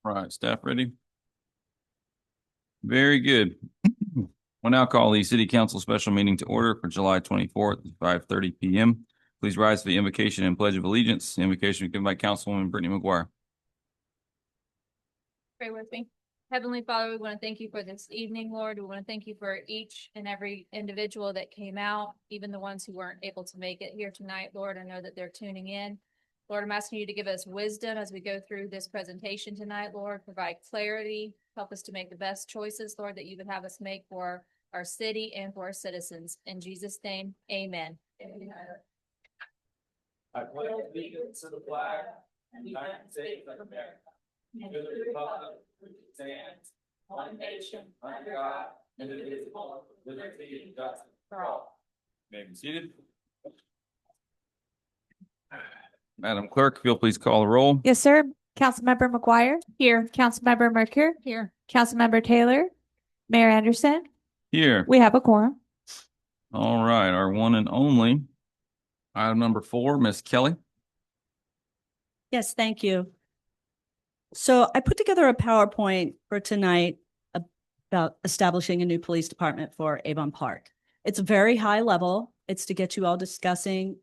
Right, staff ready? Very good. We'll now call the city council special meeting to order for July 24th, 5:30 PM. Please rise for the invocation and pledge of allegiance. The invocation given by Councilwoman Brittany McGuire. Pray with me. Heavenly Father, we want to thank you for this evening, Lord. We want to thank you for each and every individual that came out, even the ones who weren't able to make it here tonight, Lord. I know that they're tuning in. Lord, I'm asking you to give us wisdom as we go through this presentation tonight, Lord. Provide clarity. Help us to make the best choices, Lord, that you would have us make for our city and for our citizens. In Jesus' name, amen. I pledge allegiance to the flag of the United States of America, and to the republic which stands one nation under God, indivisible, with liberty and justice for all. May be seated. Madam Clerk, if you'll please call the roll. Yes, sir. Councilmember McGuire. Here. Councilmember Mercure. Here. Councilmember Taylor. Mayor Anderson. Here. We have a quorum. All right, our one and only. Item number 4, Miss Kelly. Yes, thank you. So I put together a PowerPoint for tonight about establishing a new police department for Avon Park. It's very high level. It's to get you all discussing,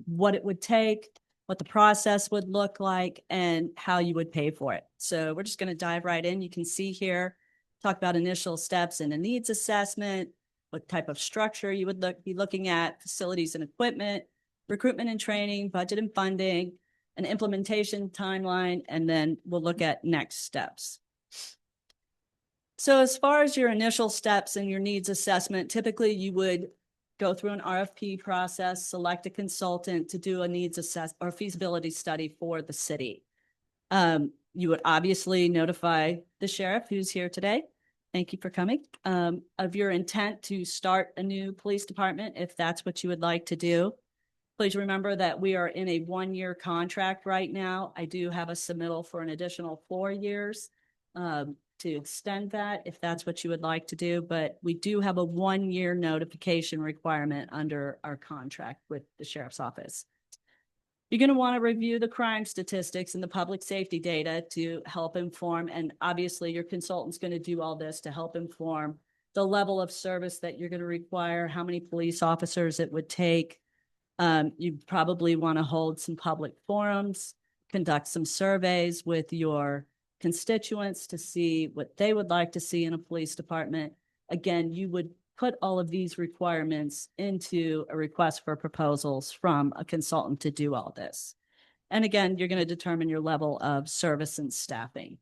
what it would take, what the process would look like, and how you would pay for it. So we're just going to dive right in. You can see here, talk about initial steps in a needs assessment, what type of structure you would be looking at, facilities and equipment, recruitment and training, budget and funding, an implementation timeline, and then we'll look at next steps. So as far as your initial steps in your needs assessment, typically you would go through an RFP process, select a consultant to do a needs assess or feasibility study for the city. You would obviously notify the sheriff who's here today. Thank you for coming, of your intent to start a new police department if that's what you would like to do. Please remember that we are in a 1-year contract right now. I do have a submittal for an additional 4 years to extend that if that's what you would like to do. But we do have a 1-year notification requirement under our contract with the sheriff's office. You're going to want to review the crime statistics and the public safety data to help inform. And obviously your consultant's going to do all this to help inform the level of service that you're going to require, how many police officers it would take. You probably want to hold some public forums, conduct some surveys with your constituents to see what they would like to see in a police department. Again, you would put all of these requirements into a request for proposals from a consultant to do all this. And again, you're going to determine your level of service and staffing.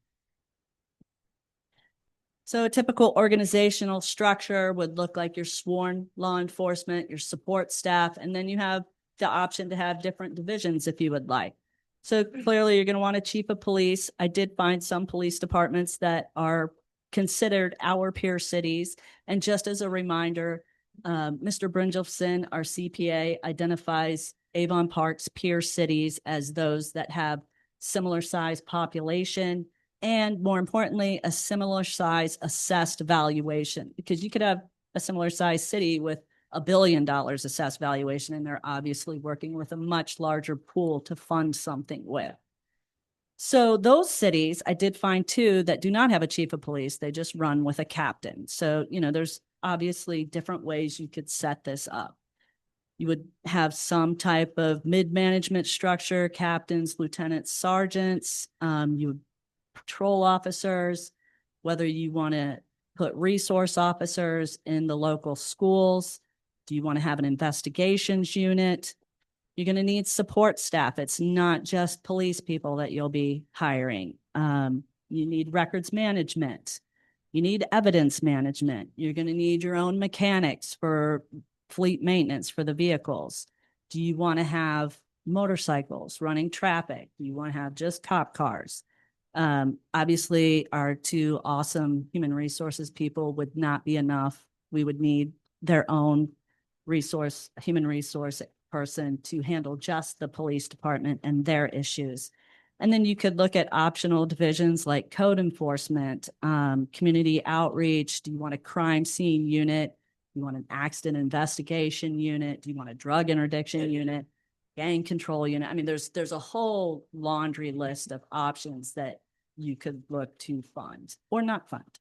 So a typical organizational structure would look like your sworn law enforcement, your support staff, and then you have the option to have different divisions if you would like. So clearly you're going to want a chief of police. I did find some police departments that are considered our peer cities. And just as a reminder, Mr. Brynjolfsson, our CPA, identifies Avon Park's peer cities as those that have similar size population, and more importantly, a similar size assessed valuation, because you could have a similar size city with $1 billion assessed valuation, and they're obviously working with a much larger pool to fund something with. So those cities, I did find 2 that do not have a chief of police. They just run with a captain. So, there's obviously different ways you could set this up. You would have some type of mid-management structure, captains, lieutenants, sergeants. You would patrol officers, whether you want to put resource officers in the local schools. Do you want to have an investigations unit? You're going to need support staff. It's not just police people that you'll be hiring. You need records management. You need evidence management. You're going to need your own mechanics for fleet maintenance for the vehicles. Do you want to have motorcycles running traffic? Do you want to have just cop cars? Obviously, our 2 awesome human resources people would not be enough. We would need their own human resource person to handle just the police department and their issues. And then you could look at optional divisions like code enforcement, community outreach. Do you want a crime scene unit? Do you want an accident investigation unit? Do you want a drug interdiction unit? Gang control unit? I mean, there's a whole laundry list of options that you could look to fund or not fund.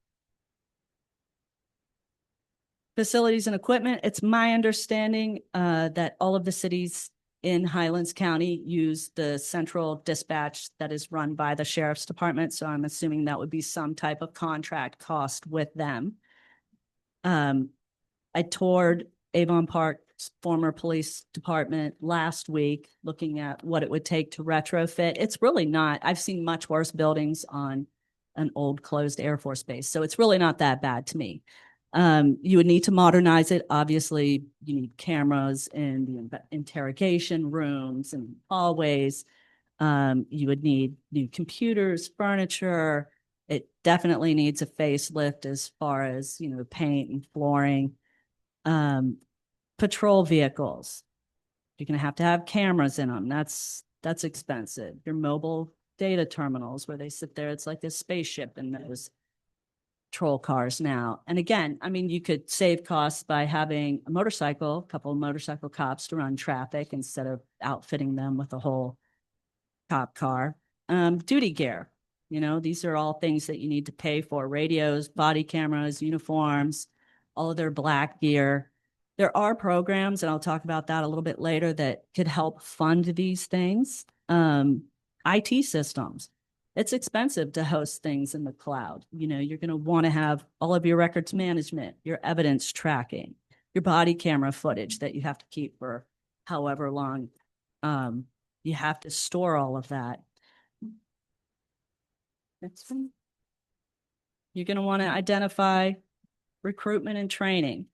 Facilities and equipment, it's my understanding that all of the cities in Highlands County use the central dispatch that is run by the sheriff's department. So I'm assuming that would be some type of contract cost with them. I toured Avon Park's former police department last week, looking at what it would take to retrofit. It's really not, I've seen much worse buildings on an old closed Air Force base. So it's really not that bad to me. You would need to modernize it. Obviously, you need cameras in the interrogation rooms and hallways. You would need new computers, furniture. It definitely needs a facelift as far as, paint and flooring. Patrol vehicles. You're going to have cameras in them. That's expensive. Your mobile data terminals where they sit there, it's like this spaceship and those patrol cars now. And again, I mean, you could save costs by having a couple of motorcycle cops to run traffic instead of outfitting them with a whole cop car. Duty gear, these are all things that you need to pay for: radios, body cameras, uniforms, all of their black gear. There are programs, and I'll talk about that a little bit later, that could help fund these things. IT systems. It's expensive to host things in the cloud. You're going to want to have all of your records management, your evidence tracking, your body camera footage that you have to keep for however long. You have to store all of that. Next one. You're going to want to identify recruitment and training.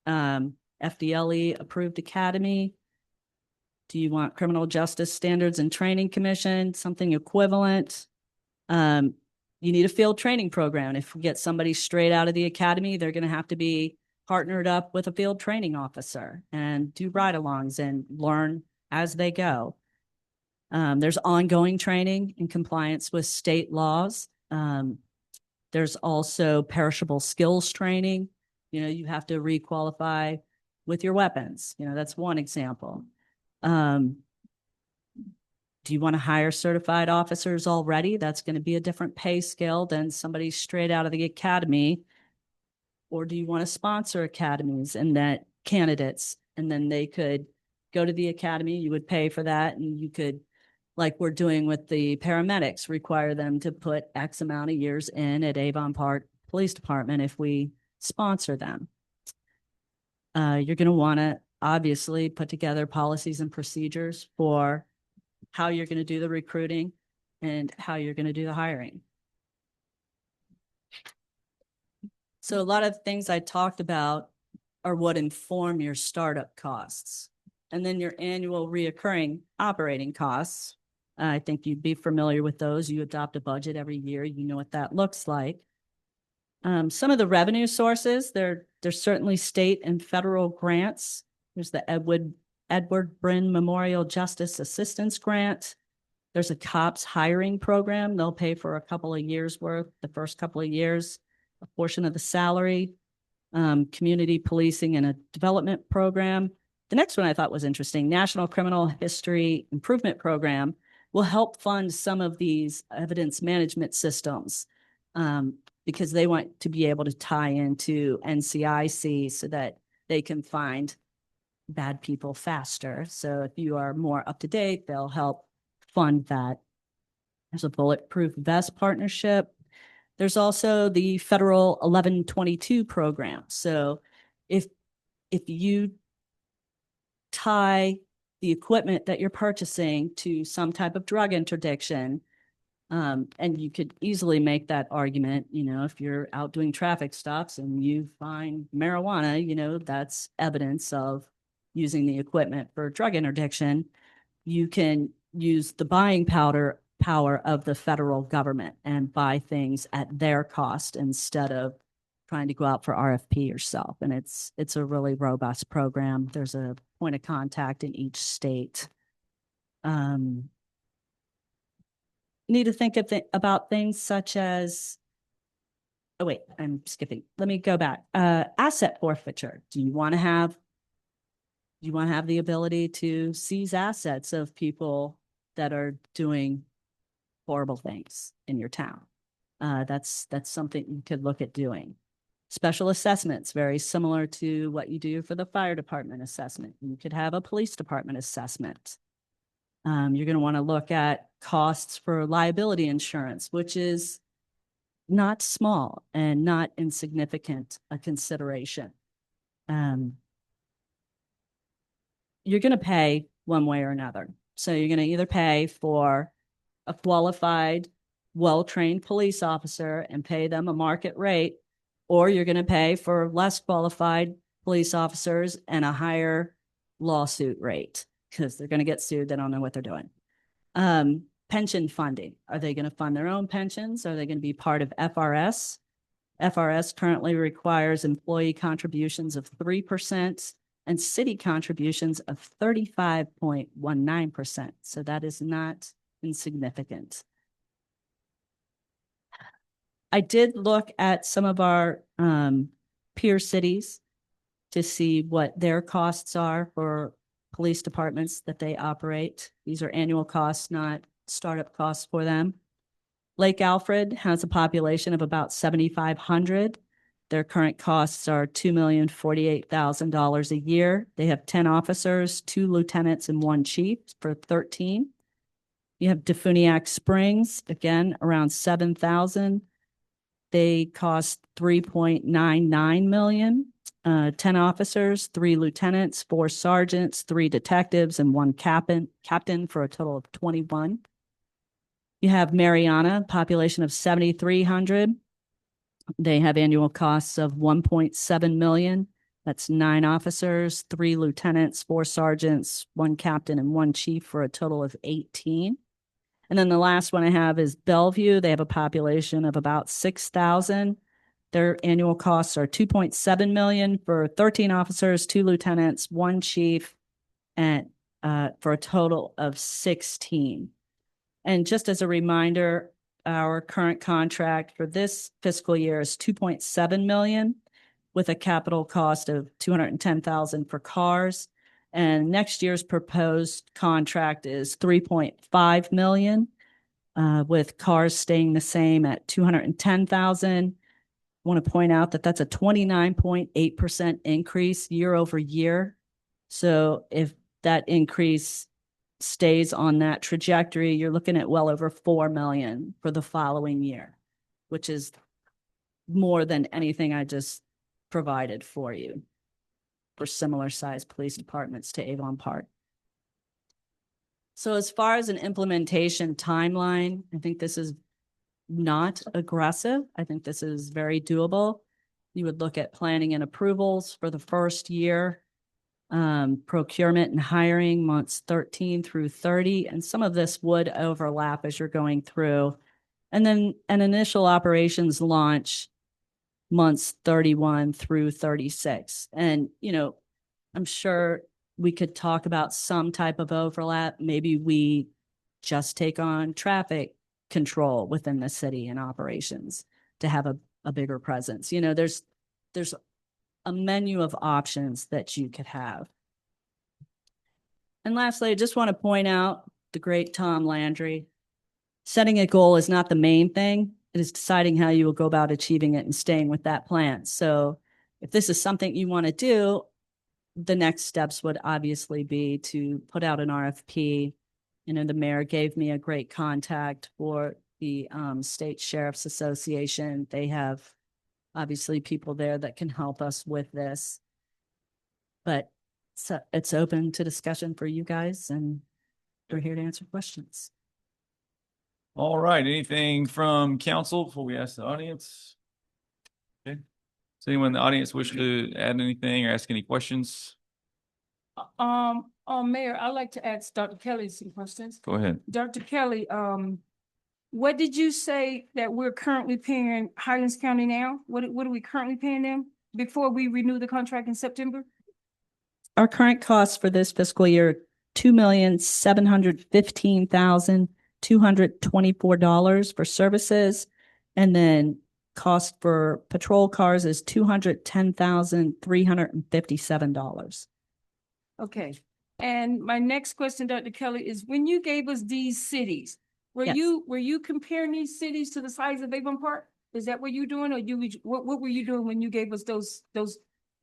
FDLE approved academy. Do you want Criminal Justice Standards and Training Commission, something equivalent? You need a field training program. If we get somebody straight out of the academy, they're going to have to be partnered up with a field training officer and do ride-alongs and learn as they go. There's ongoing training in compliance with state laws. There's also perishable skills training. You have to requalify with your weapons. That's one example. Do you want to hire certified officers already? That's going to be a different pay scale than somebody straight out of the academy. Or do you want to sponsor academies and that candidates, and then they could go to the academy, you would pay for that, and you could, like we're doing with the paramedics, require them to put X amount of years in at Avon Park Police Department if we sponsor them. You're going to want to obviously put together policies and procedures for how you're going to do the recruiting and how you're going to do the hiring. So a lot of things I talked about are what inform your startup costs. And then your annual reoccurring operating costs. I think you'd be familiar with those. You adopt a budget every year. You know what that looks like. Some of the revenue sources, there's certainly state and federal grants. There's the Edward Brin Memorial Justice Assistance Grant. There's a COPS hiring program. They'll pay for a couple of years worth, the first couple of years, a portion of the salary. Community policing and a development program. The next one I thought was interesting. National Criminal History Improvement Program will help fund some of these evidence management systems because they want to be able to tie into NCIC so that they can find bad people faster. So if you are more up to date, they'll help fund that. There's a Bulletproof Vest partnership. There's also the federal 1122 program. So if you tie the equipment that you're purchasing to some type of drug interdiction, and you could easily make that argument, if you're out doing traffic stops and you find marijuana, that's evidence of using the equipment for drug interdiction. You can use the buying power of the federal government and buy things at their cost instead of trying to go out for RFP yourself. And it's a really robust program. There's a point of contact in each state. Need to think about things such as, oh wait, I'm skipping. Let me go back. Asset forfeiture. Do you want to have the ability to seize assets of people that are doing horrible things in your town? That's something you could look at doing. Special assessments, very similar to what you do for the fire department assessment. You could have a police department assessment. You're going to want to look at costs for liability insurance, which is not small and not insignificant a consideration. You're going to pay one way or another. So you're going to either pay for a qualified, well-trained police officer and pay them a market rate, or you're going to pay for less qualified police officers and a higher lawsuit rate because they're going to get sued. They don't know what they're doing. Pension funding. Are they going to fund their own pensions? Are they going to be part of FRS? FRS currently requires employee contributions of 3% and city contributions of 35.19%. So that is not insignificant. I did look at some of our peer cities to see what their costs are for police departments that they operate. These are annual costs, not startup costs for them. Lake Alfred has a population of about 7,500. Their current costs are $2,048,000 a year. They have 10 officers, 2 lieutenants, and 1 chief for 13. You have Defuniak Springs, again, around 7,000. They cost $3.99 million. 10 officers, 3 lieutenants, 4 sergeants, 3 detectives, and 1 captain for a total of 21. You have Mariana, population of 7,300. They have annual costs of $1.7 million. That's 9 officers, 3 lieutenants, 4 sergeants, 1 captain, and 1 chief for a total of 18. And then the last one I have is Bellevue. They have a population of about 6,000. Their annual costs are $2.7 million for 13 officers, 2 lieutenants, 1 chief, and for a total of 16. And just as a reminder, our current contract for this fiscal year is $2.7 million with a capital cost of $210,000 for cars. And next year's proposed contract is $3.5 million with cars staying the same at $210,000. I want to point out that that's a 29.8% increase year over year. So if that increase stays on that trajectory, you're looking at well over $4 million for the following year, which is more than anything I just provided for you for similar sized police departments to Avon Park. So as far as an implementation timeline, I think this is not aggressive. I think this is very doable. You would look at planning and approvals for the first year, procurement and hiring months 13 through 30. And some of this would overlap as you're going through. And then an initial operations launch months 31 through 36. And, you know, I'm sure we could talk about some type of overlap. Maybe we just take on traffic control within the city and operations to have a bigger presence. You know, there's a menu of options that you could have. And lastly, I just want to point out the great Tom Landry. Setting a goal is not the main thing. It is deciding how you will go about achieving it and staying with that plan. So if this is something you want to do, the next steps would obviously be to put out an RFP. You know, the mayor gave me a great contact for the State Sheriff's Association. They have obviously people there that can help us with this. But it's open to discussion for you guys, and we're here to answer questions. All right, anything from council before we ask the audience? Okay. Does anyone in the audience wish to add anything or ask any questions? Mayor, I'd like to ask Dr. Kelly some questions. Go ahead. Dr. Kelly, what did you say that we're currently paying Highlands County now? What are we currently paying them before we renew the contract in September? Our current costs for this fiscal year, $2,715,224 for services. And then cost for patrol cars is $210,357. Okay. And my next question, Dr. Kelly, is when you gave us these cities, Yes. were you comparing these cities to the size of Avon Park? Is that what you're doing, or what were you doing when you gave us those?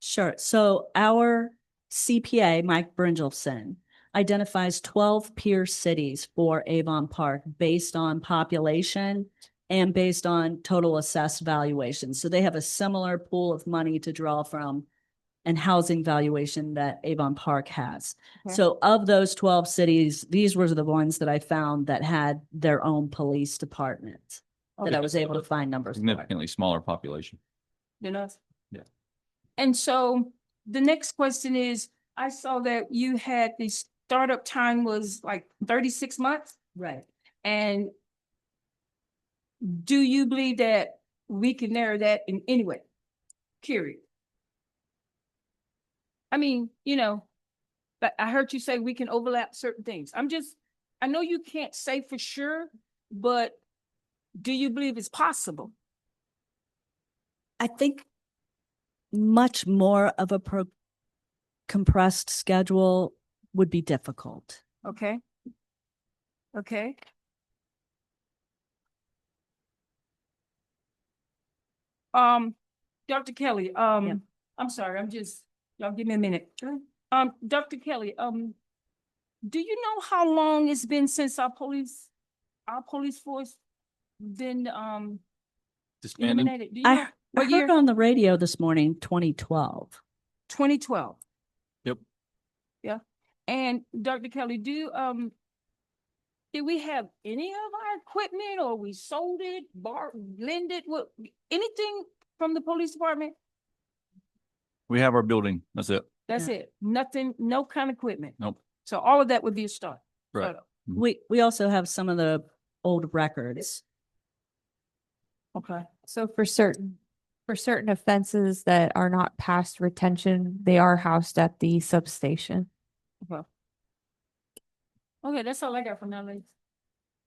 Sure. So our CPA, Mike Brynjolfson, identifies 12 peer cities for Avon Park based on population and based on total assessed valuation. So they have a similar pool of money to draw from and housing valuation that Avon Park has. Okay. So of those 12 cities, these were the ones that I found that had their own police department that I was able to find numbers for. Significantly smaller population. Than us? Yeah. And so the next question is, I saw that you had the startup time was like 36 months. Right. And do you believe that we can narrow that in any way? Period. I mean, but I heard you say we can overlap certain things. I know you can't say for sure, but do you believe it's possible? I think much more of a compressed schedule would be difficult. Okay. Okay. Dr. Kelly, I'm sorry, y'all give me a minute. Dr. Kelly, do you know how long it's been since our police force been, Disbanded. eliminated? Do you know I what year? heard on the radio this morning, 2012. 2012. Yep. Yeah. And Dr. Kelly, did we have any of our equipment, or we sold it, lend it, anything from the police department? We have our building. That's it. That's it. Nothing, no kind of equipment. Nope. So all of that would be a start. Right. We also have some of the old records. Okay. So for certain offenses that are not past retention, they are housed at the substation. Okay, that's all I got for now, ladies.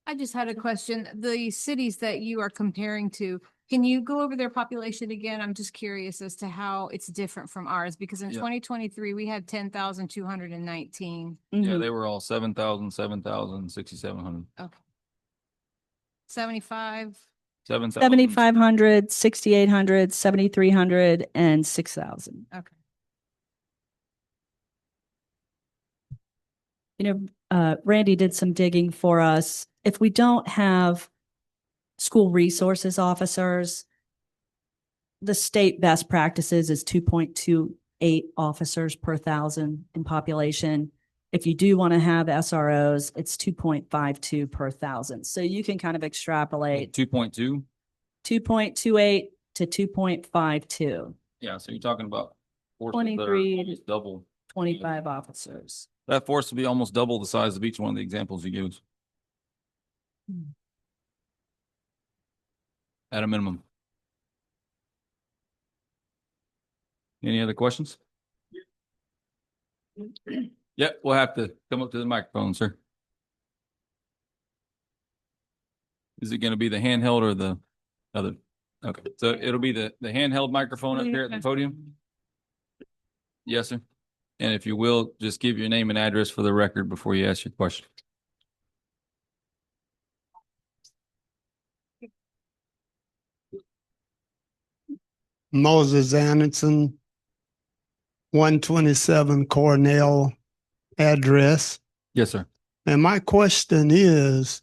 I just had a question. The cities that you are comparing to, can you go over their population again? I'm just curious as to how it's different from ours, because in Yeah. 2023, we had 10,219. Yeah, Mhm. they were all 7,000, 7,000, 6,700. 75. 7,000. 7,500, 6,800, 7,300, and 6,000. Okay. Randy did some digging for us. If we don't have school resources officers, the state best practices is 2.28 officers per thousand in population. If you do want to have SROs, it's 2.52 per thousand. So you can kind of extrapolate 2.2. 2.28 to 2.52, Yeah, so you're talking about forces that are 23 almost double. 25 officers. That force would be almost double the size of each one of the examples you gave us. At a minimum. Any other questions? Yeah, we'll have to come up to the microphone, sir. Is it going to be the handheld or the other? Okay, so it'll be the handheld microphone up here at the podium? Yes, sir. And if you will, just give your name and address for the record before you ask your question. Moses Anderson, 127 Cornell address. Yes, sir. And my question is,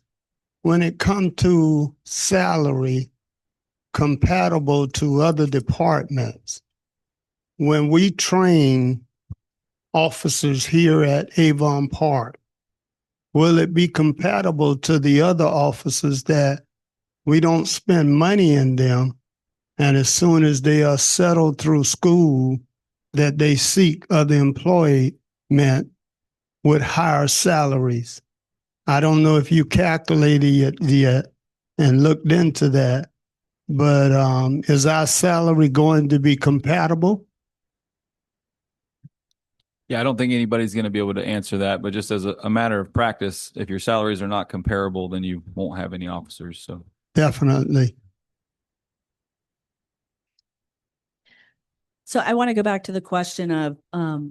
when it comes to salary compatible to other departments, when we train officers here at Avon Park, will it be compatible to the other officers that we don't spend money in them, and as soon as they are settled through school, that they seek other employment with higher salaries? I don't know if you calculated it yet and looked into that, but is our salary going to be compatible? Yeah, I don't think anybody's going to be able to answer that, but just as a matter of practice, if your salaries are not comparable, then you won't have any officers. So Definitely. So I want to go back to the question of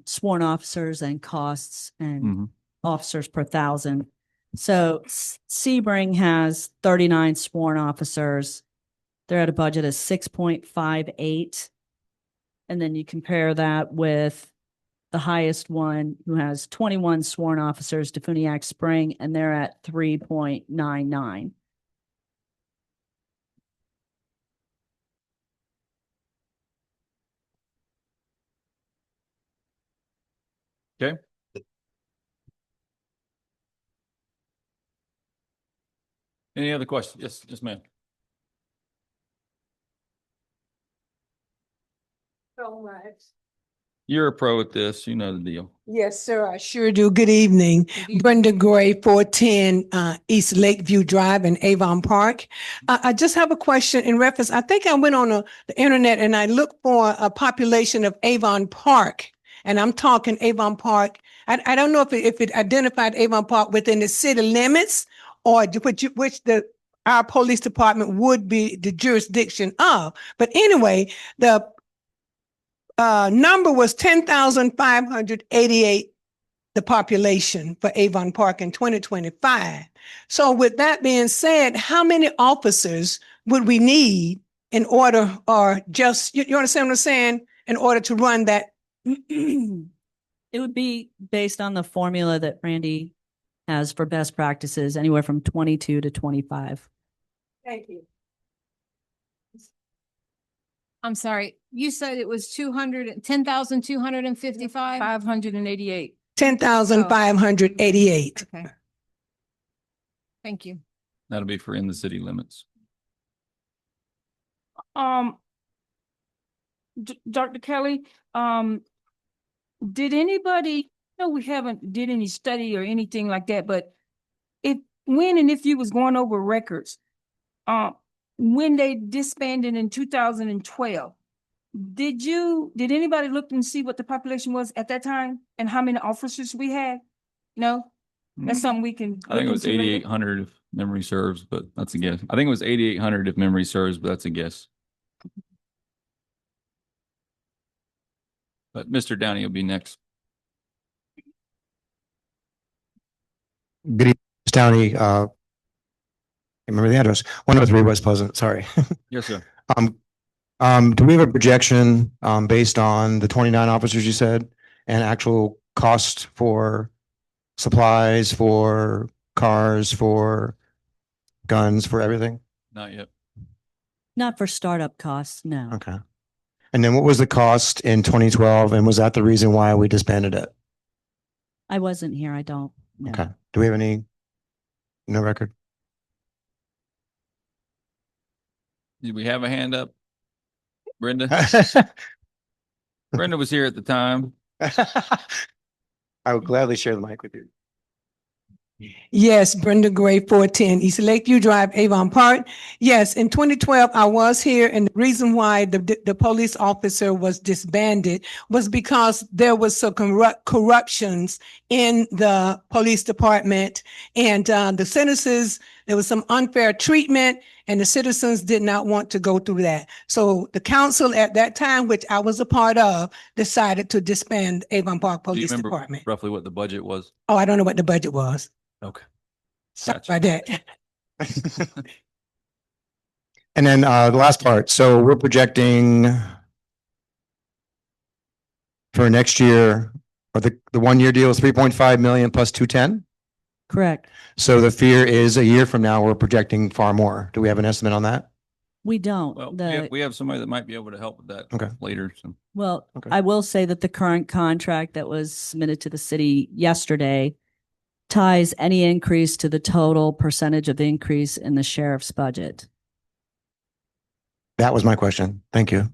sworn officers and costs and Mhm. officers per thousand. So Sebring has 39 sworn officers. They're at a budget of 6.58. And then you compare that with the highest one who has 21 sworn officers, Defuniak Spring, and they're at 3.99. Okay. Any other questions? Yes, yes, ma'am. So much. You're a pro at this. You know the deal. Yes, sir, I sure do. Good evening. Brenda Gray, 410 East Lakeview Drive in Avon Park. I just have a question in reference. I think I went on the internet and I looked for a population of Avon Park. And I'm talking Avon Park. I don't know if it identified Avon Park within the city limits or which our police department would be the jurisdiction of. But anyway, the number was 10,588, the population for Avon Park in 2025. So with that being said, how many officers would we need in order, or just, you understand what I'm saying? In order to run that? It would be based on the formula that Randy has for best practices, anywhere from 22 to 25. Thank you. I'm sorry, you said it was 10,255? 588. 10,588. Okay. Thank you. That'll be for in the city limits. Dr. Kelly, did anybody, no, we haven't did any study or anything like that, but when and if you was going over records, when they disbanded in 2012, did anybody look and see what the population was at that time and how many officers we had? No? That's something we can. I think it was look into later. 8,800 if memory serves, but that's a guess. I think it was 8,800 if memory serves, but that's a guess. But Mr. Downey will be next. Good evening, Ms. Downey. Can't remember the address. 103 West Pleasant. Sorry. Yes, sir. Do we have a projection based on the 29 officers you said and actual cost for supplies, for cars, for guns, for everything? Not yet. Not for startup costs, no. Okay. And then what was the cost in 2012 and was that the reason why we disbanded it? I wasn't here. I don't know. Okay. Do we have no record? Did we have a hand up? Brenda? Brenda was here at the time. I would gladly share the mic with you. Yes, Brenda Gray, 410 East Lakeview Drive, Avon Park. Yes, in 2012, I was here, and the reason why the police officer was disbanded was because there was some corruptions in the police department, and the citizens, there was some unfair treatment, and the citizens did not want to go through that. So the council at that time, which I was a part of, decided to disband Avon Park Do you Police remember Department. roughly what the budget was? Oh, I don't know what the budget was. Okay. Sorry Gotcha. about that. And then the last part. So we're projecting for next year, or the 1 year deal is 3.5 million plus 210. Correct. So the fear is a year from now, we're projecting far more. Do we have an estimate on that? We don't. Well, The- we have somebody that might be able to help with that Okay. later. So Well, Okay. I will say that the current contract that was submitted to the city yesterday ties any increase to the total percentage of the increase in the sheriff's budget. That was my question. Thank you.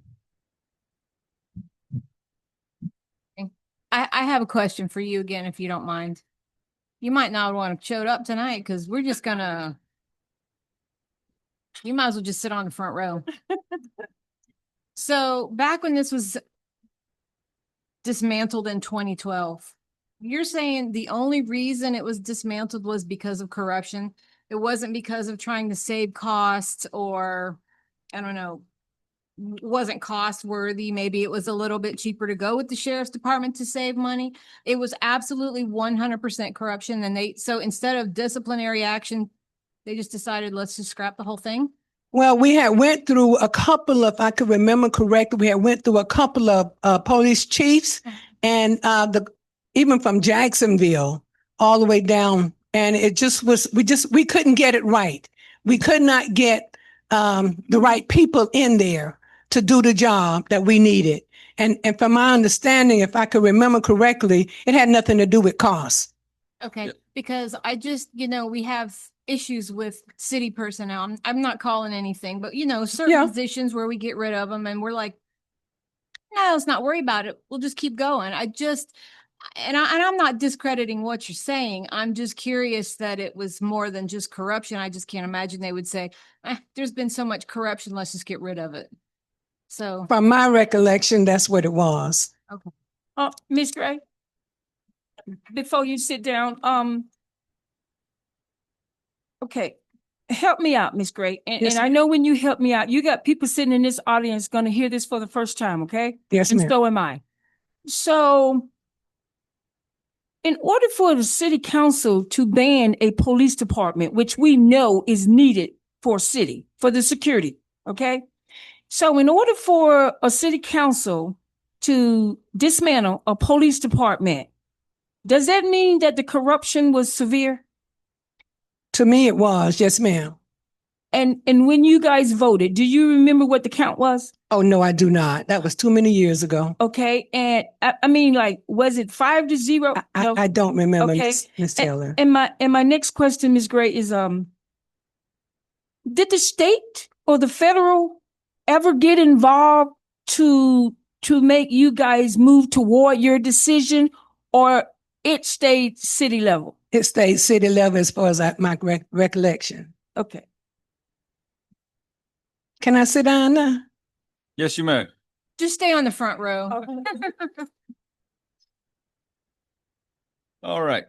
I have a question for you again, if you don't mind. You might not want to show up tonight because we're just gonna, you might as well just sit on the front row. So back when this was dismantled in 2012, you're saying the only reason it was dismantled was because of corruption? It wasn't because of trying to save costs or, I don't know, wasn't cost worthy. Maybe it was a little bit cheaper to go with the sheriff's department to save money. It was absolutely 100% corruption. And so instead of disciplinary action, they just decided, let's just scrap the whole thing. Well, we had went through a couple of, if I could remember correctly, we had went through a couple of police chiefs and even from Jacksonville all the way down. And it just was, we couldn't get it right. We could not get the right people in there to do the job that we needed. And from my understanding, if I could remember correctly, it had nothing to do with cost. Okay, Yeah. because I just, we have issues with city personnel. I'm not calling anything, but certain Yeah. positions where we get rid of them and we're like, no, let's not worry about it. We'll just keep going. I'm not discrediting what you're saying. I'm just curious that it was more than just corruption. I just can't imagine they would say, there's been so much corruption, let's just get rid of it. So, From my recollection, that's what it was. Ms. Gray, before you sit down, okay, help me out, Ms. Gray. Yes, And I know when you help me out, you got people sitting in this audience gonna hear this for the first time, okay? Yes, And ma'am. so am I. So in order for the city council to ban a police department, which we know is needed for a city, for the security, okay? So in order for a city council to dismantle a police department, does that mean that the corruption was severe? To me, it was. Yes, ma'am. And when you guys voted, do you remember what the count was? Oh, no, I do not. That was too many years ago. Okay, and I mean, like, was it 5-0? No. I don't remember, Okay. Miss Taylor. And my next question, Ms. Gray, is did the state or the federal ever get involved to make you guys move toward your decision, or it stayed city level? It stayed city level as far as my recollection. Okay. Can I sit down now? Yes, you may. just stay on the front row. All right.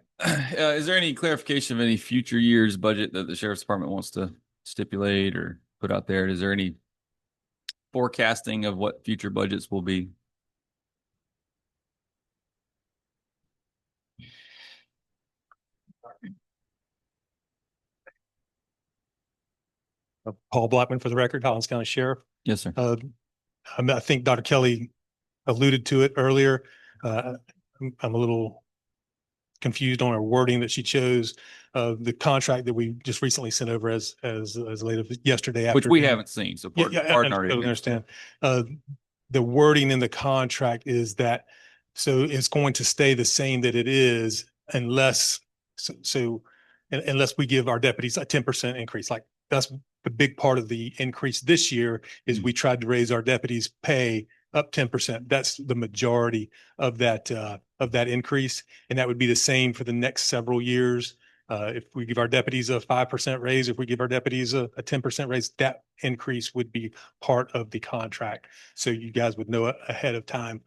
Is there any clarification of any future year's budget that the sheriff's department wants to stipulate or put out there? Is there any forecasting of what future budgets will be? Paul Blackman for the record, Highlands County Sheriff. Yes, sir. I think Dr. Kelly alluded to it earlier. I'm a little confused on her wording that she chose. The contract that we just recently sent over as late as yesterday. Which after we haven't seen, so Yeah, pardon I our ignorance. understand. The wording in the contract is that, so it's going to stay the same that it is unless, unless we give our deputies a 10% increase. Like, that's the big part of the increase this year is we tried to raise our deputies' pay up 10%. That's the majority of that increase. And that would be the same for the next several years. If we give our deputies a 5% raise, if we give our deputies a 10% raise, that increase would be part of the contract. So you guys would know ahead of time.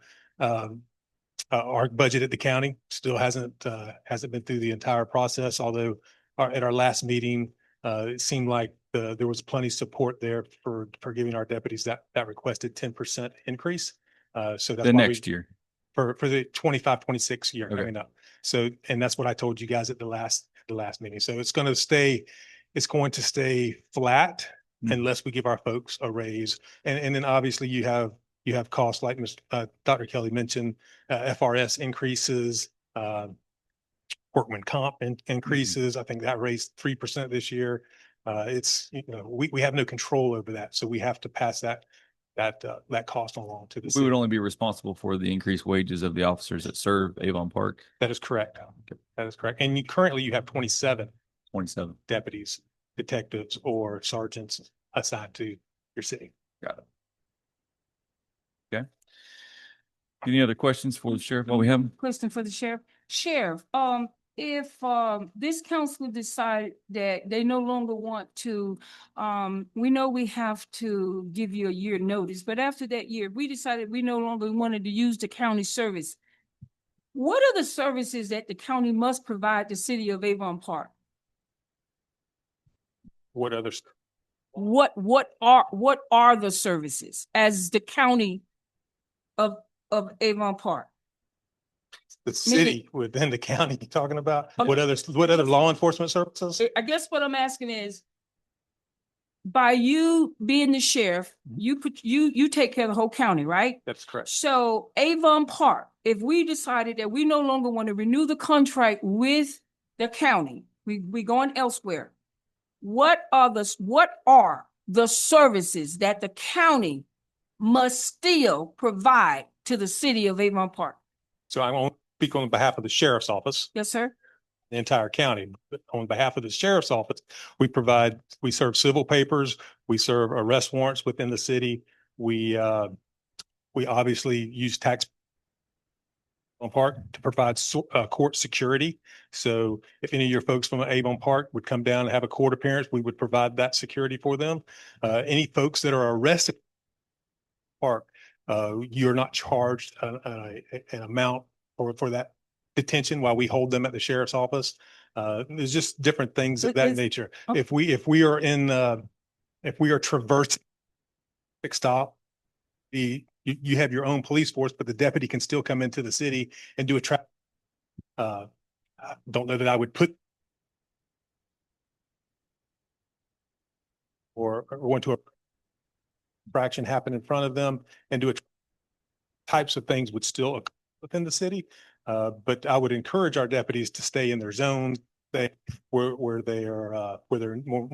Our budget at the county still hasn't been through the entire process, although at our last meeting, it seemed like there was plenty of support there for giving our deputies that requested 10% increase. So that's The why next year. for the 25-26 year Okay. coming up. So, and that's what I told you guys at the last meeting. So it's going to stay flat Mhm. unless we give our folks a raise. And then obviously you have costs like Dr. Kelly mentioned, FRS increases, workman comp increases. I think that raised 3% this year. It's, we have no control over that. So we have to pass that cost along to the We city. would only be responsible for the increased wages of the officers that serve Avon Park. That is correct. That is correct. And currently you have 27 27. deputies, detectives, or sergeants assigned to your city. Got it. Okay. Any other questions for the sheriff while we have him? Question for the sheriff. Sheriff, if this council decide that they no longer want to, we know we have to give you a year notice, but after that year, we decided we no longer wanted to use the county service. What are the services that the county must provide the city of Avon Park? What others? what are the services as the county of Avon Park? The city within the county you're talking about? What other law enforcement services? I guess what I'm asking is, by you being the sheriff, you take care of the whole county, right? That's correct. So Avon Park, if we decided that we no longer want to renew the contract with the county, we going elsewhere. What are the services that the county must still provide to the city of Avon Park? So I won't speak on behalf of the sheriff's office, Yes, sir. the entire county. But on behalf of the sheriff's office, we serve civil papers, we serve arrest warrants within the city. We obviously use tax on Park to provide court security. So if any of your folks from Avon Park would come down and have a court appearance, we would provide that security for them. Any folks that are arrested in the park, you're not charged an amount for that detention while we hold them at the sheriff's office. There's just different things of that nature. Okay. If we are traversing stop, you have your own police force, but the deputy can still come into the city and do a traffic. I don't know that I would put or want to a infraction happen in front of them and do types of things would still occur within the city. But I would encourage our deputies to stay in their zones, where they're more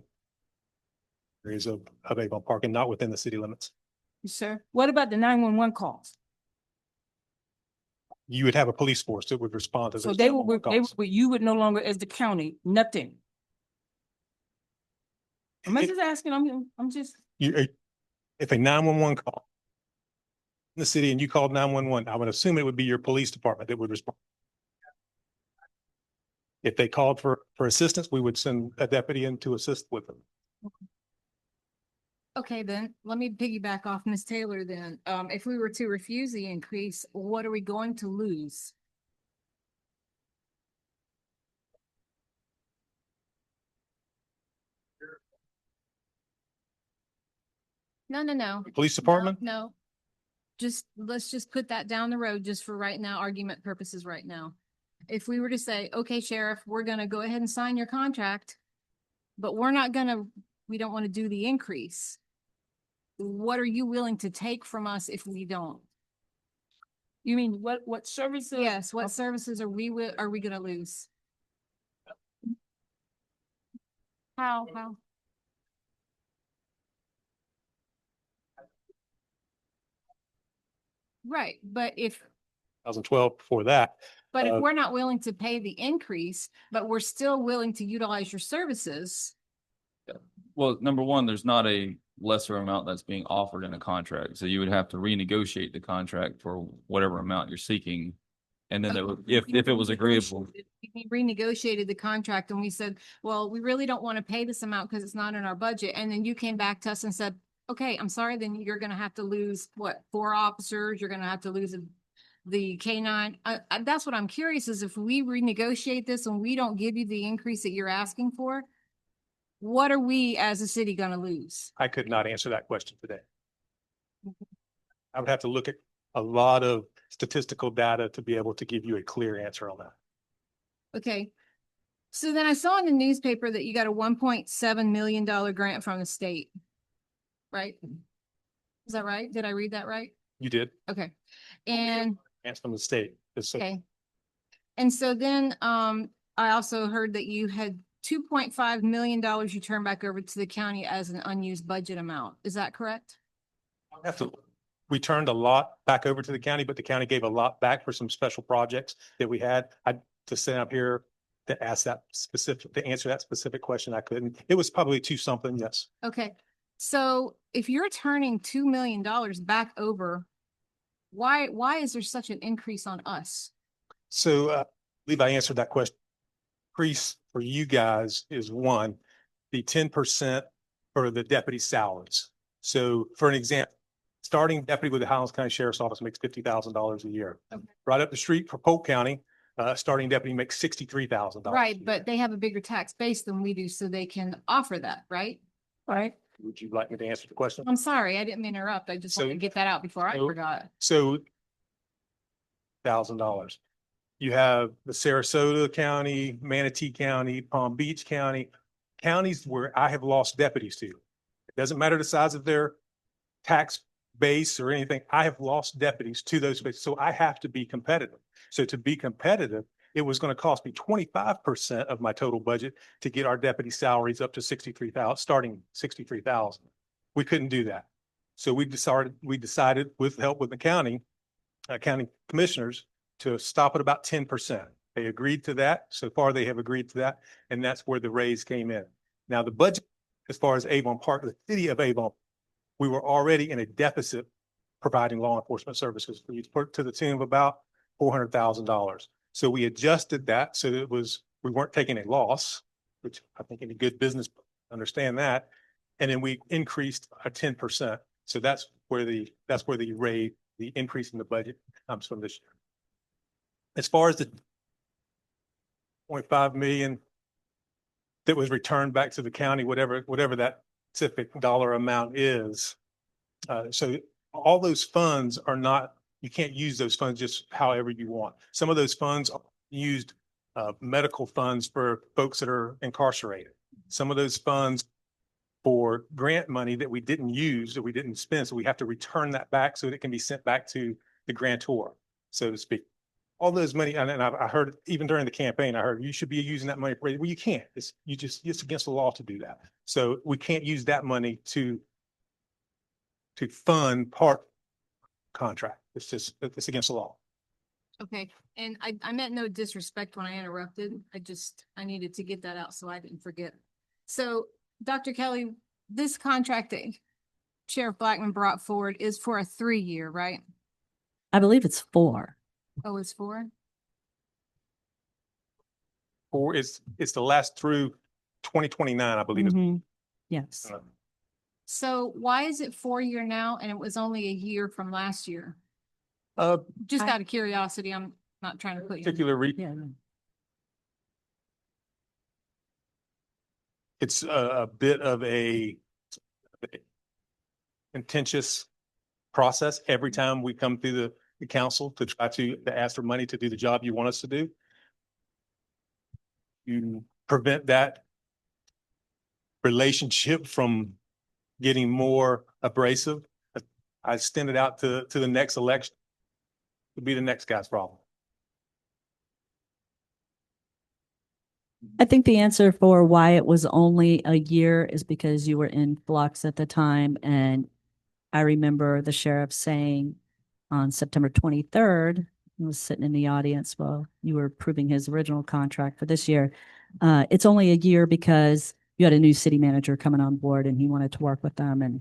areas of Avon Park and not within the city limits. Yes, sir. What about the 911 calls? You would have a police force that would respond to So those. they 911 calls. you would no longer, as the county, nothing. Am I just asking? I'm just. If a 911 call in the city and you called 911, I would assume it would be your police department that would respond. If they called for assistance, we would send a deputy in to assist with them. Okay, then let me piggyback off Ms. Taylor then. If we were to refuse the increase, what are we going to lose? No. Police department? No. Let's just put that down the road just for right now, argument purposes right now. If we were to say, okay, Sheriff, we're gonna go ahead and sign your contract, but we don't want to do the increase. What are you willing to take from us if we don't? You mean what services? Yes, what services are we gonna lose? How? Right, but if 2012 before that. we're not willing to pay the increase, but we're still willing to utilize your services. Well, number one, there's not a lesser amount that's being offered in a contract. So you would have to renegotiate the contract for whatever amount you're seeking. And then if it was agreeable. We renegotiated the contract and we said, well, we really don't want to pay this amount because it's not in our budget. And then you came back to us and said, okay, I'm sorry, then you're gonna have to lose 4 officers, you're gonna have to lose the K-9. That's what I'm curious is if we renegotiate this and we don't give you the increase that you're asking for, what are we as a city gonna lose? I could not answer that question today. I would have to look at a lot of statistical data to be able to give you a clear answer on that. Okay. So then I saw in the newspaper that you got a $1.7 million grant from the state. Right? Is that right? Did I read that right? You did. Okay. And Answer from the state. okay. And so then I also heard that you had $2.5 million you turned back over to the county as an unused budget amount. Is that correct? We turned a lot back over to the county, but the county gave a lot back for some special projects that we had. To stand up here to answer that specific question, I couldn't. It was probably 2 something, yes. Okay. So if you're turning $2 million back over, why is there such an increase on us? So I believe I answered that question. Increase for you guys is one, the 10% for the deputy salaries. So for an example, starting deputy with the Highlands County Sheriff's Office makes $50,000 a year. Okay. Right up the street for Polk County, starting deputy makes $63,000. Right, but they have a bigger tax base than we do, so they can offer that, right? Right. Would you like me to answer the question? I'm sorry, I didn't mean to interrupt. I just So- wanted to get that out before I so- forgot. So $1,000. You have the Sarasota County, Manatee County, Palm Beach County, counties where I have lost deputies to. It doesn't matter the size of their tax base or anything. I have lost deputies to those places. So I have to be competitive. So to be competitive, it was going to cost me 25% of my total budget to get our deputy salaries up to 63,000, starting 63,000. We couldn't do that. So we decided with help with the county commissioners to stop at about 10%. They agreed to that. So far, they have agreed to that. And that's where the raise came in. Now, the budget, as far as Avon Park, the city of Avon, we were already in a deficit providing law enforcement services to the tune of about $400,000. So we adjusted that so that we weren't taking a loss, which I think any good business understand that. And then we increased a 10%. So that's where the increase in the budget comes from this year. As far as the 0.5 million that was returned back to the county, whatever that specific dollar amount is. So all those funds are not, you can't use those funds just however you want. Some of those funds are used medical funds for folks that are incarcerated. Some of those funds for grant money that we didn't use, that we didn't spend. So we have to return that back so that it can be sent back to the grantor, so to speak. All those money, and I heard even during the campaign, I heard you should be using that money. Well, you can't. It's against the law to do that. So we can't use that money to fund part contract. It's against the law. Okay, and I meant no disrespect when I interrupted. I needed to get that out so I didn't forget. So, Dr. Kelly, this contract that Sheriff Blackman brought forward is for a 3-year, right? I believe it's 4. Oh, it's 4? Or it's the last through 2029, I believe. Mhm. Yes. So why is it 4-year now and it was only a year from last year? Just I- out of curiosity, I'm not trying to put you. Particular Yeah. it's a bit of a contentious process every time we come through the council to try to ask for money to do the job you want us to do. You prevent that relationship from getting more abrasive. I extend it out to the next election. It'll be the next guy's problem. I think the answer for why it was only a year is because you were in flux at the time. And I remember the sheriff saying on September 23rd, he was sitting in the audience while you were approving his original contract for this year. It's only a year because you had a new city manager coming on board and he wanted to work with them and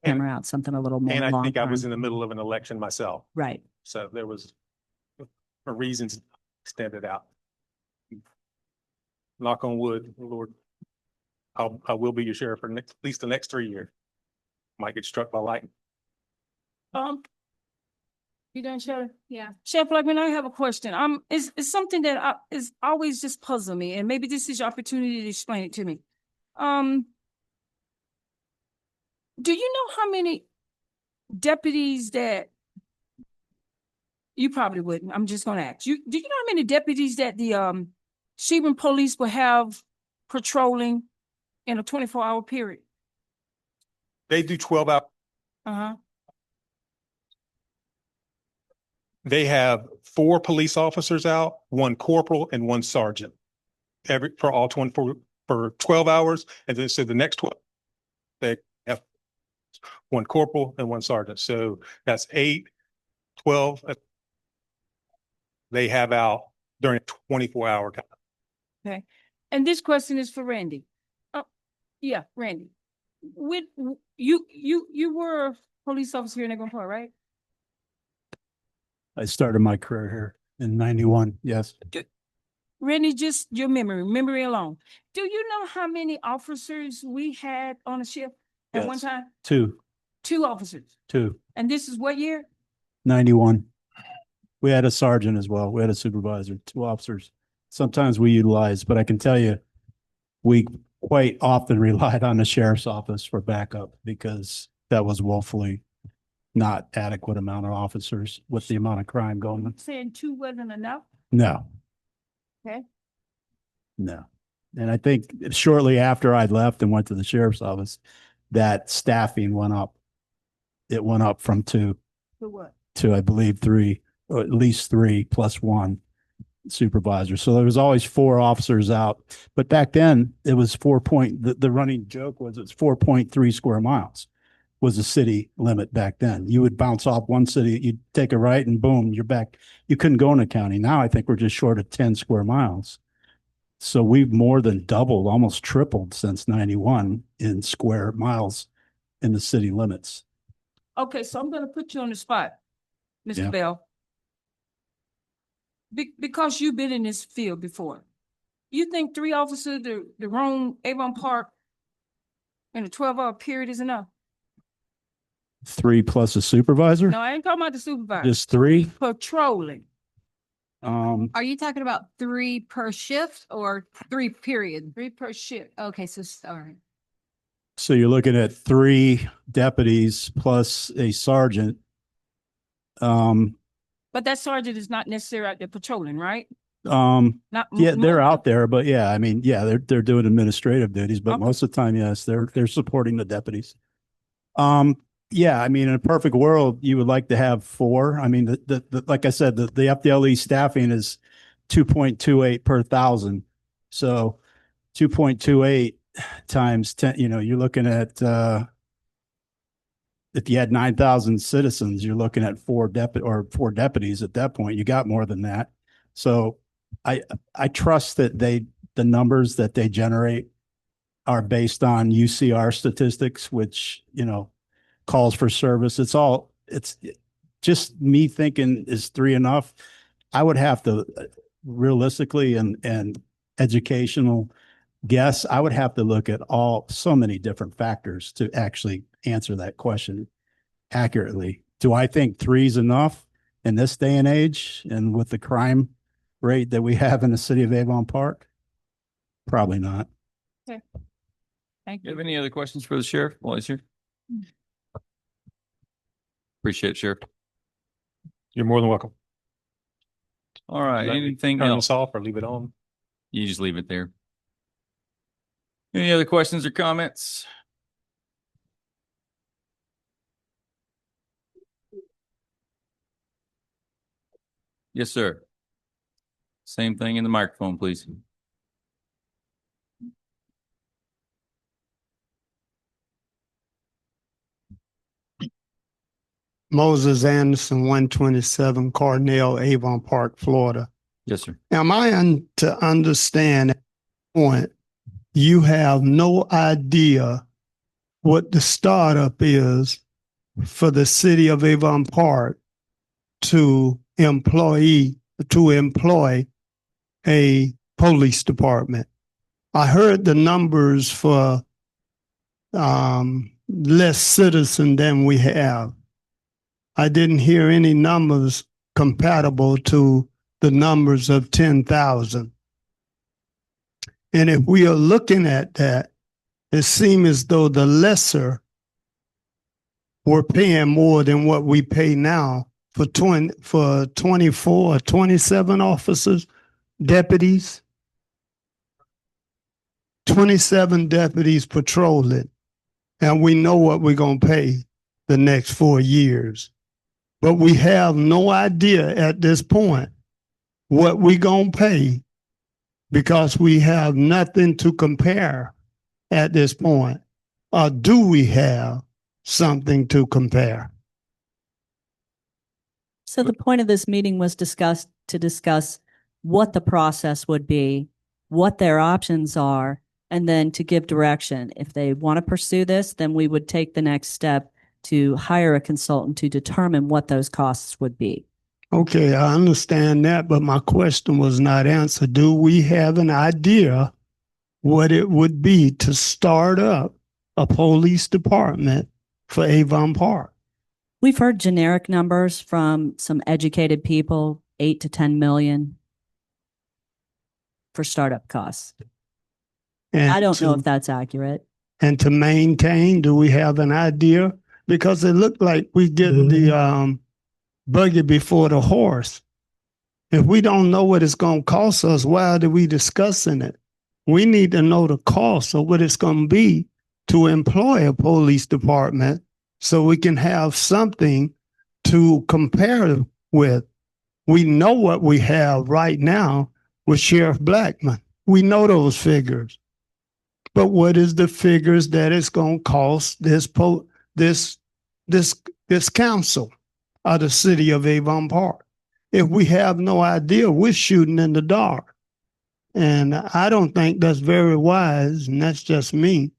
hammer out something a little more And I long think I was term. in the middle of an election myself. Right. So there was a reasons extended out. Knock on wood, Lord. I will be your sheriff for at least the next 3 years. Might get struck by lightning. You done, Sheriff? Yeah. Sheriff Blackman, I have a question. It's something that is always just puzzle me, and maybe this is your opportunity to explain it to me. Do you know how many deputies that you probably wouldn't? I'm just gonna ask you. Do you know how many deputies that the Sebring Police will have patrolling in a 24-hour period? They do 12 hours. Uh-huh. They have 4 police officers out, 1 corporal and 1 sergeant. For all 24 for 12 hours. And then so the next 12, they have 1 corporal and 1 sergeant. So that's 8, 12. They have out during a 24-hour time. Okay. And this question is for Randy. Yeah, Randy. With you were a police officer here in Avon Park, right? I started my career here in 91. Yes. Randy, just your memory alone. Do you know how many officers we had on a shift at one Yes. time? 2. 2 officers. And this is what year? 91. We had a sergeant as well. We had a supervisor, 2 officers. Sometimes we utilize, but I can tell you, we quite often relied on the sheriff's office for backup because that was woefully not adequate amount of officers with the amount of crime going on. Saying two wasn't enough? No. Okay. No. And I think shortly after I left and went to the sheriff's office, that staffing went up. It went up from two For what? to, I believe, three, or at least three plus one supervisor. So there was always 4 officers out. But back then it was the running joke was it's 4.3 square miles was the city limit back then. You would bounce off one city, you'd take a right and boom, you're back. You couldn't go in a county. Now I think we're just short of 10 square miles. So we've more than doubled, almost tripled since 91 in square miles in the city limits. Okay, so I'm gonna put you on the spot, Mr. Yeah. Bell. Because you've been in this field before, you think 3 officers to roam Avon Park in a 12-hour period is enough? 3 plus a supervisor? No, I ain't talking about the supervisor. Just 3? Patrolling. Are you talking about 3 per shift or 3 period? 3 per shift. Okay, so, all right. So you're looking at 3 deputies plus a sergeant. But that sergeant is not necessarily out there patrolling, right? Not Yeah, they're most- out there, but yeah, I mean, yeah, they're doing administrative duties, but Okay. most of the time, yes, they're supporting the deputies. Yeah, I mean, in a perfect world, you would like to have 4. I mean, the like I said, the FDLE staffing is 2.28 per 1,000. So 2.28 times 10, you're looking at if you had 9,000 citizens, you're looking at 4 deputies at that point. You got more than that. So I trust that the numbers that they generate are based on UCR statistics, which, calls for service. It's just me thinking, is 3 enough? I would have to realistically and educational guess. I would have to look at so many different factors to actually answer that question accurately. Do I think 3 is enough in this day and age and with the crime rate that we have in the city of Avon Park? Probably not. Thank You have you. any other questions for the sheriff while he's here? Appreciate it, Sheriff. You're more than welcome. All right, Let me anything Turn else? this off or leave it on. You just leave it there. Any other questions or comments? Yes, sir. Same thing in the microphone, please. Moses Anderson, 127 Cornell, Avon Park, Florida. Yes, sir. Am I to understand at this point, you have no idea what the startup is for the city of Avon Park to employ a police department? I heard the numbers for less citizen than we have. I didn't hear any numbers compatible to the numbers of 10,000. And if we are looking at that, it seems as though the lesser were paying more than what we pay now for 24 or 27 officers, deputies. 27 deputies patrolling. And we know what we're going to pay the next 4 years. But we have no idea at this point what we're going to pay because we have nothing to compare at this point. Or do we have something to compare? So the point of this meeting was to discuss what the process would be, what their options are, and then to give direction. If they want to pursue this, then we would take the next step to hire a consultant to determine what those costs would be. Okay, I understand that, but my question was not answered. Do we have an idea what it would be to start up a police department for Avon Park? We've heard generic numbers from some educated people, 8 to 10 million for startup costs. And I don't know to- if that's accurate. And to maintain, do we have an idea? Because it looked like we get the buggy before the horse. If we don't know what it's going to cost us, why are we discussing it? We need to know the cost of what it's going to be to employ a police department so we can have something to compare with. We know what we have right now with Sheriff Blackman. We know those figures. But what is the figures that it's going to cost this council of the city of Avon Park? If we have no idea, we're shooting in the dark. And I don't think that's very wise, and that's just me.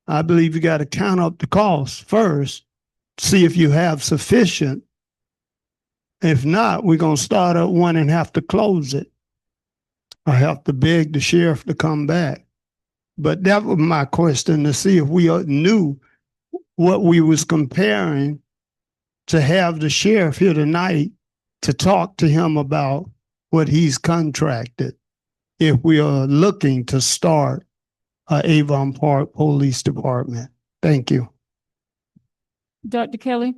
I believe you got to count up the costs first, see if you have sufficient. If not, we're going to start at one and have to close it. I have to beg the sheriff to come back. But that was my question, to see if we knew what we was comparing, to have the sheriff here tonight to talk to him about what he's contracted if we are looking to start Avon Park Police Department. Thank you. Dr. Kelly,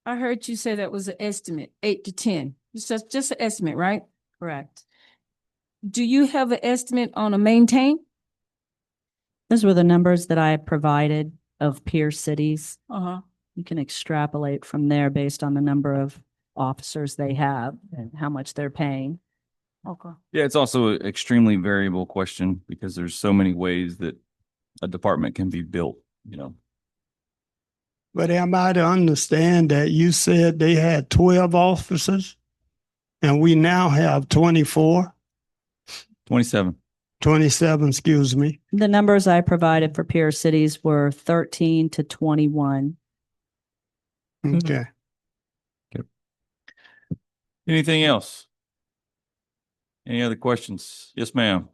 I heard you say that was an estimate, 8 to 10. It's just an estimate, right? Correct. Do you have an estimate on a maintain? Those were the numbers that I provided of peer cities. Uh-huh. You can extrapolate from there based on the number of officers they have and how much they're paying. Okay. Yeah, it's also an extremely variable question because there's so many ways that a department can be built, you know. But am I to understand that you said they had 12 officers and we now have 24? 27. 27, excuse me. The numbers I provided for peer cities were 13 to 21. Okay. Anything else? Any other questions? Yes, ma'am.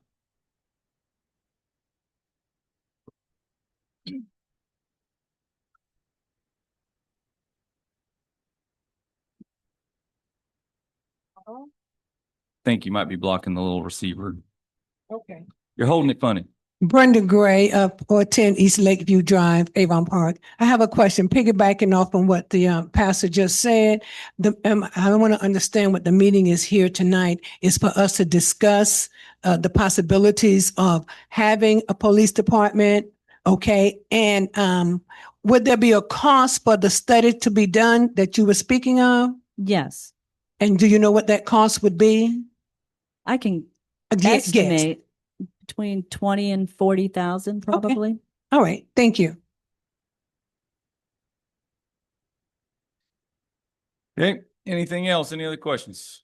Think you might be blocking the little receiver. Okay. You're holding it funny. Brenda Gray, 410 East Lakeview Drive, Avon Park. I have a question, piggybacking off on what the pastor just said. I want to understand what the meeting is here tonight is for us to discuss the possibilities of having a police department. Okay. And would there be a cost for the study to be done that you were speaking of? Yes, And do you know what that cost would be? I can Guess. estimate between 20 and 40,000 probably. All right. Thank you. Okay. Anything else? Any other questions?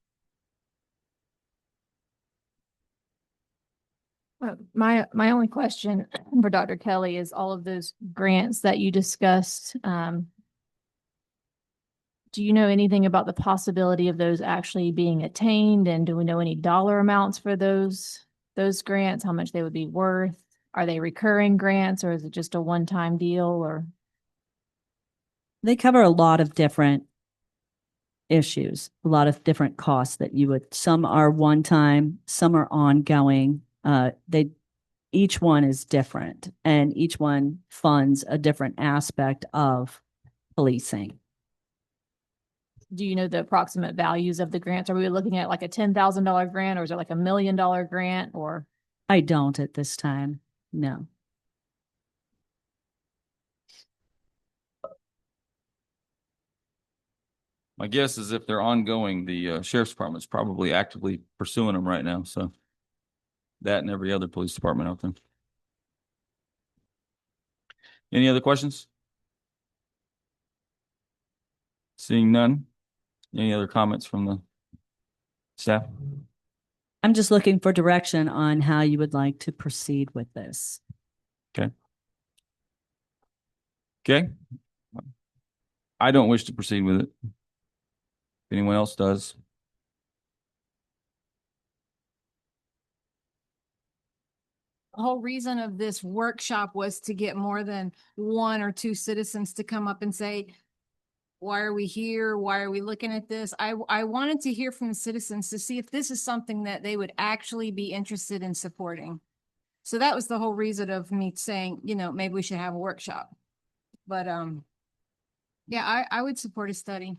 My only question for Dr. Kelly is all of those grants that you discussed. Do you know anything about the possibility of those actually being attained? And do we know any dollar amounts for those grants, how much they would be worth? Are they recurring grants or is it just a one-time deal or? They cover a lot of different issues, a lot of different costs that some are one time, some are ongoing. Each one is different and each one funds a different aspect of policing. Do you know the approximate values of the grants? Are we looking at like a $10,000 grant or is it like $1 million grant or? I don't at this time, no. My guess is if they're ongoing, the sheriff's department's probably actively pursuing them right now. So that and every other police department out there. Any other questions? Seeing none. Any other comments from the staff? I'm just looking for direction on how you would like to proceed with this. Okay. Okay. I don't wish to proceed with it. If anyone else does. The whole reason of this workshop was to get more than 1 or 2 citizens to come up and say, why are we here? Why are we looking at this? I wanted to hear from the citizens to see if this is something that they would actually be interested in supporting. So that was the whole reason of me saying, you know, maybe we should have a workshop. But, yeah, I would support a study.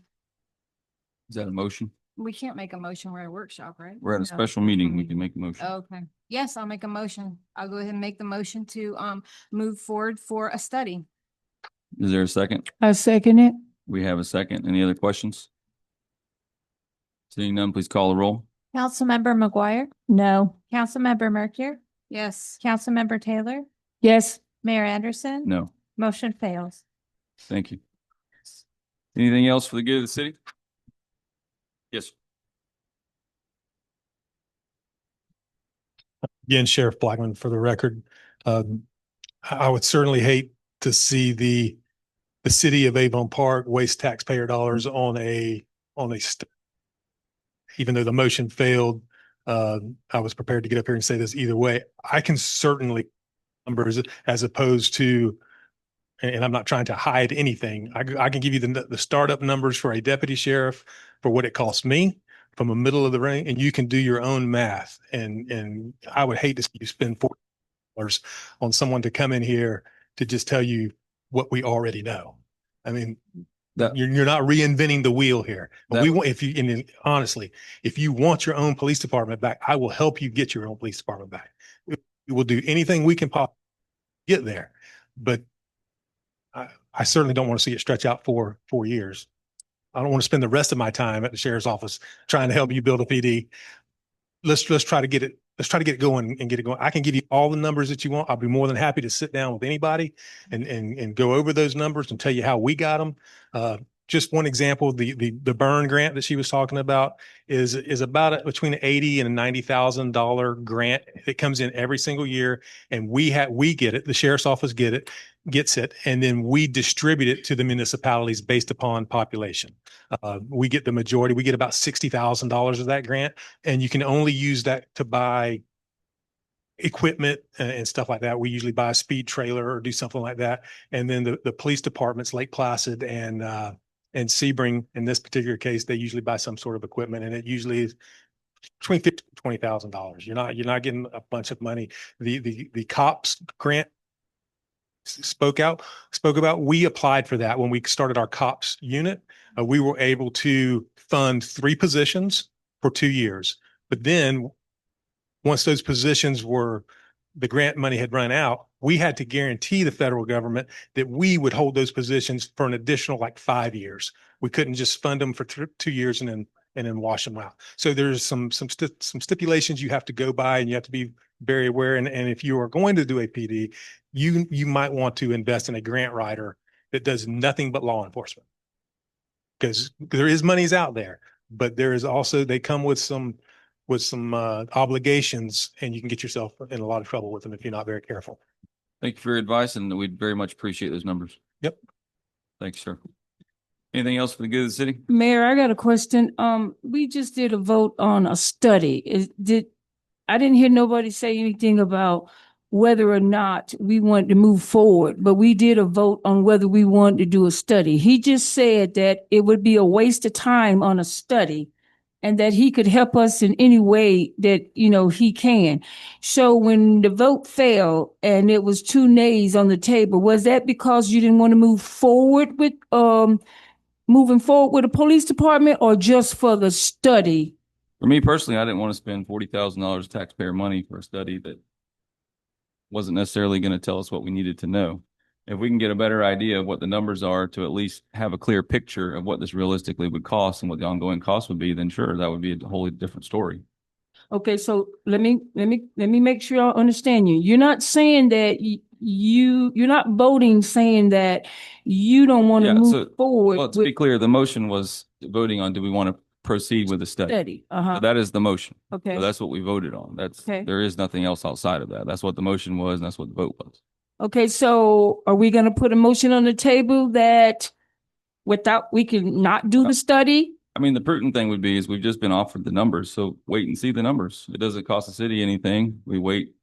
Is that a motion? We can't make a motion. We're at a workshop, right? We're at a No. special meeting. We can make a motion. Okay. Yes, I'll make a motion. I'll go ahead and make the motion to, move forward for a study. Is there a second? I second it. We have a second. Any other questions? Seeing none, please call the roll. Councilmember McGuire, No. Councilmember Mercure, Yes. Councilmember Taylor, Yes. Mayor Anderson. No. Motion fails. Thank you. Anything else for the good of the city? Yes. Sir. Again, Sheriff Blackman, for the record, I would certainly hate to see the city of Avon Park waste taxpayer dollars on even though the motion failed, I was prepared to get up here and say this either way. I can certainly numbers as opposed to, and I'm not trying to hide anything. I can give you the startup numbers for a deputy sheriff for what it costs me from the middle of the range, and you can do your own math. And I would hate to see you spend $40 on someone to come in here to just tell you what we already know. I mean, you're not reinventing the wheel here. But we want, honestly, if you want your own police department back, I will help you get your own police department back. We will do anything we can get there, but I certainly don't want to see it stretch out for 4 years. I don't want to spend the rest of my time at the sheriff's office trying to help you build a PD. Let's try to get it. Let's try to get it going and get it going. I can give you all the numbers that you want. I'll be more than happy to sit down with anybody and go over those numbers and tell you how we got them. Just one example, the burn grant that she was talking about is about between $80,000 and $90,000 grant that comes in every single year, and we get it. The sheriff's office gets it, and then we distribute it to the municipalities based upon population. We get the majority. We get about $60,000 of that grant, and you can only use that to buy equipment and stuff like that. We usually buy a speed trailer or do something like that. And then the police departments, Lake Placid and Sebring, in this particular case, they usually buy some sort of equipment, and it usually is between $50,000 and $20,000. You're not getting a bunch of money. The cops grant spoke about, we applied for that when we started our cops unit. We were able to fund 3 positions for 2 years. But then once those positions the grant money had run out, we had to guarantee the federal government that we would hold those positions for an additional 5 years. We couldn't just fund them for 2 years and then wash them out. So there's some stipulations you have to go by, and you have to be very aware. And if you are going to do a PD, you might want to invest in a grant writer that does nothing but law enforcement, because there is monies out there, but there is also, they come with some obligations, and you can get yourself in a lot of trouble with them if you're not very careful. Thank you for your advice, and we'd very much appreciate those numbers. Yep. Thanks, sir. Anything else for the good of the city? Mayor, I got a question. We just did a vote on a study. I didn't hear nobody say anything about whether or not we wanted to move forward, but we did a vote on whether we wanted to do a study. He just said that it would be a waste of time on a study, and that he could help us in any way that, he can. So when the vote failed and it was 2 nays on the table, was that because you didn't want to move forward with, moving forward with the police department, or just for the study? For me personally, I didn't want to spend $40,000 taxpayer money for a study that wasn't necessarily going to tell us what we needed to know. If we can get a better idea of what the numbers are, to at least have a clear picture of what this realistically would cost and what the ongoing cost would be, then sure, that would be a wholly different story. Okay, so let me make sure I understand you. You're not saying that you're not voting saying that you don't want to move forward. Well, to be clear, the motion was voting on, do we want to proceed with the study? So that is the motion. Okay. So that's what we voted on. Okay. There is nothing else outside of that. That's what the motion was, and that's what the vote was. Okay, so are we going to put a motion on the table that we can not do the study? I mean, the prudent thing would be is we've just been offered the numbers, so wait and see the numbers. It doesn't cost the city anything. We wait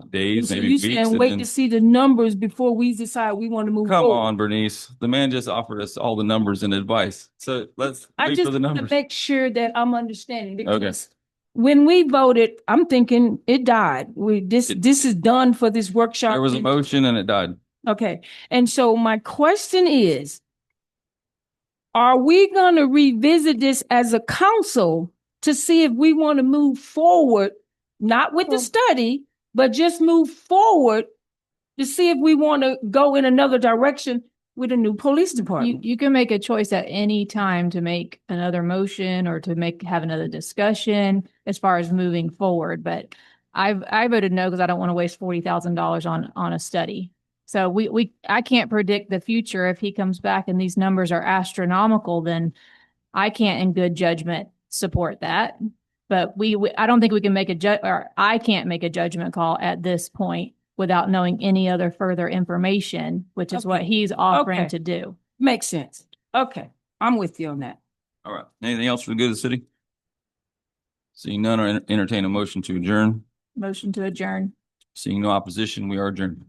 days, So maybe you weeks. saying wait to see the numbers before we decide we want to move Come forward? on, Bernice. The man just offered us all the numbers and advice. So let's I wait just for the want to numbers. make sure that I'm understanding, because when we voted, I'm thinking it died. This is done for this workshop. There was a motion and it died. Okay, and so my question is, are we gonna revisit this as a council to see if we want to move forward, not with the study, but just move forward to see if we want to go in another direction with a new police department? You can make a choice at any time to make another motion or to have another discussion as far as moving forward. But I voted no because I don't want to waste $40,000 on a study. So I can't predict the future. If he comes back and these numbers are astronomical, then I can't in good judgment support that. But I don't think we can I can't make a judgment call at this point without knowing any other further information, which is what he's offering to do. Makes sense. Okay, I'm with you on that. All right. Anything else for the good of the city? Seeing none, or entertain a motion to adjourn. Motion to adjourn. Seeing no opposition, we are adjourned.